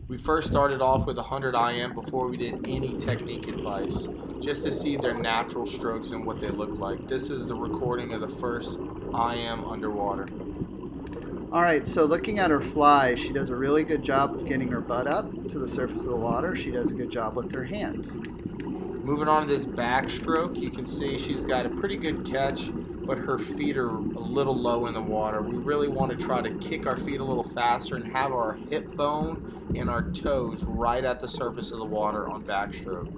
We first started off with 100 IM before we did any technique advice, just to see their natural strokes and what they look like. This is the recording of the first IM underwater. Alright, so looking at her fly, she does a really good job of getting her butt up to the surface of the water. She does a good job with her hands. Moving on to this backstroke, you can see she's got a pretty good catch, but her feet are a little low in the water. We really want to try to kick our feet a little faster and have our hip bone and our toes right at the surface of the water on backstroke.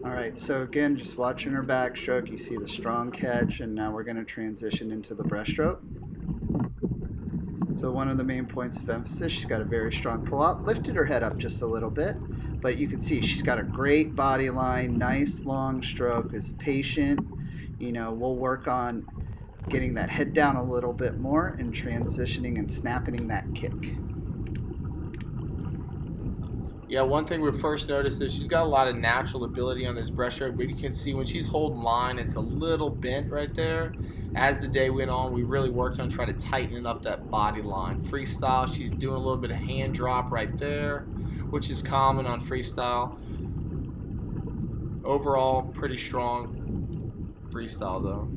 Alright, so again, just watching her backstroke, you see the strong catch, and now we're going to transition into the breaststroke. So one of the main points of emphasis, she's got a very strong pull out, lifted her head up just a little bit, but you can see she's got a great body line, nice long stroke, is patient. We'll work on getting that head down a little bit more and transitioning and snapping that kick. Yeah, one thing we first noticed is she's got a lot of natural ability on this breaststroke, but you can see when she's holding line, it's a little bent right there. As the day went on, we really worked on trying to tighten up that body line. Freestyle, she's doing a little bit of hand drop right there, which is common on freestyle. Overall, pretty strong freestyle though.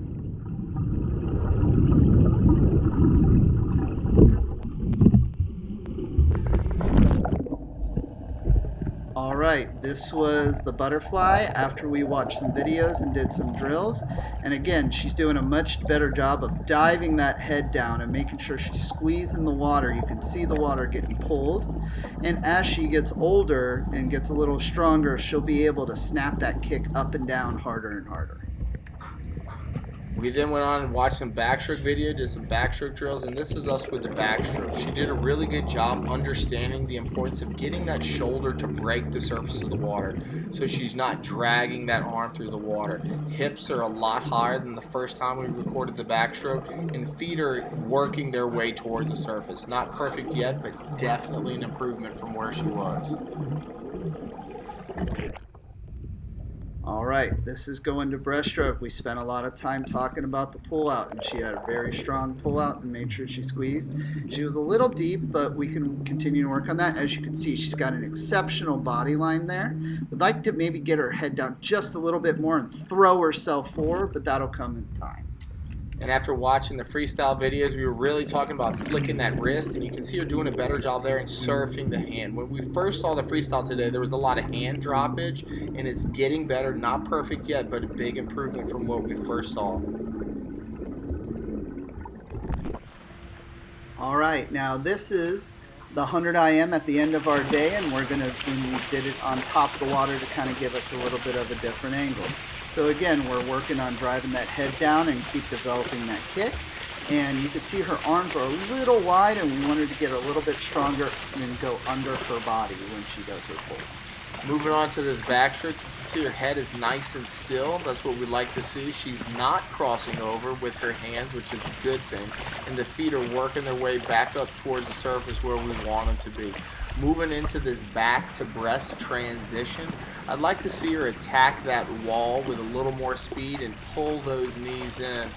Alright, this was the butterfly after we watched some videos and did some drills. And again, she's doing a much better job of diving that head down and making sure she's squeezing the water. You can see the water getting pulled. And as she gets older and gets a little stronger, she'll be able to snap that kick up and down harder and harder. We then went on and watched some backstroke video, did some backstroke drills, and this is us with the backstroke. She did a really good job understanding the importance of getting that shoulder to break the surface of the water, so she's not dragging that arm through the water. Hips are a lot higher than the first time we recorded the backstroke, and feet are working their way towards the surface. Not perfect yet, but definitely an improvement from where she was. Alright, this is going to breaststroke. We spent a lot of time talking about the pull out, and she had a very strong pull out and made sure she squeezed. She was a little deep, but we can continue to work on that. As you can see, she's got an exceptional body line there. We'd like to maybe get her head down just a little bit more and throw herself forward, but that'll come in time. And after watching the freestyle videos, we were really talking about flicking that wrist, and you can see her doing a better job there and surfing the hand. When we first saw the freestyle today, there was a lot of hand droppage, and it's getting better. Not perfect yet, but a big improvement from what we first saw. All right, now this is the 100 IM at the end of our day, and we did it on top of the water to kind of give us a little bit of a different angle. So again, we're working on driving that head down and keep developing that kick. And you can see her arms are a little wide, and we wanted to get her a little bit stronger and go under her body when she does her pull. Moving on to this backstroke, you can see her head is nice and still. That's what we like to see. She's not crossing over with her hands, which is a good thing. And the feet are working their way back up towards the surface where we want them to be. Moving into this back to breast transition, I'd like to see her attack that wall with a little more speed and pull those knees in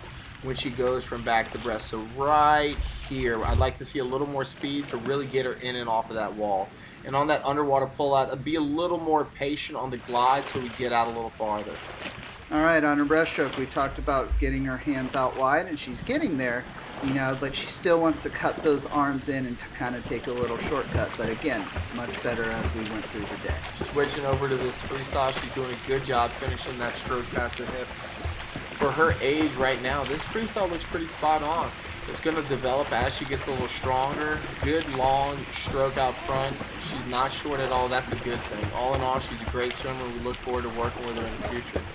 when she goes from back to breast. So right here, I'd like to see a little more speed to really get her in and off of that wall. And on that underwater pull out, be a little more patient on the glide so we get out a little farther. All right, on her breaststroke, we talked about getting her hands out wide, and she's getting there, but she still wants to cut those arms in and to kind of take a little shortcut. But again, much better as we went through the day. Switching over to this freestyle, she's doing a good job finishing that stroke past the hip. For her age right now, this freestyle looks pretty spot on. It's going to develop as she gets a little stronger. Good long stroke out front. She's not short at all. That's a good thing. All in all, she's a great swimmer. We look forward to working with her in the future.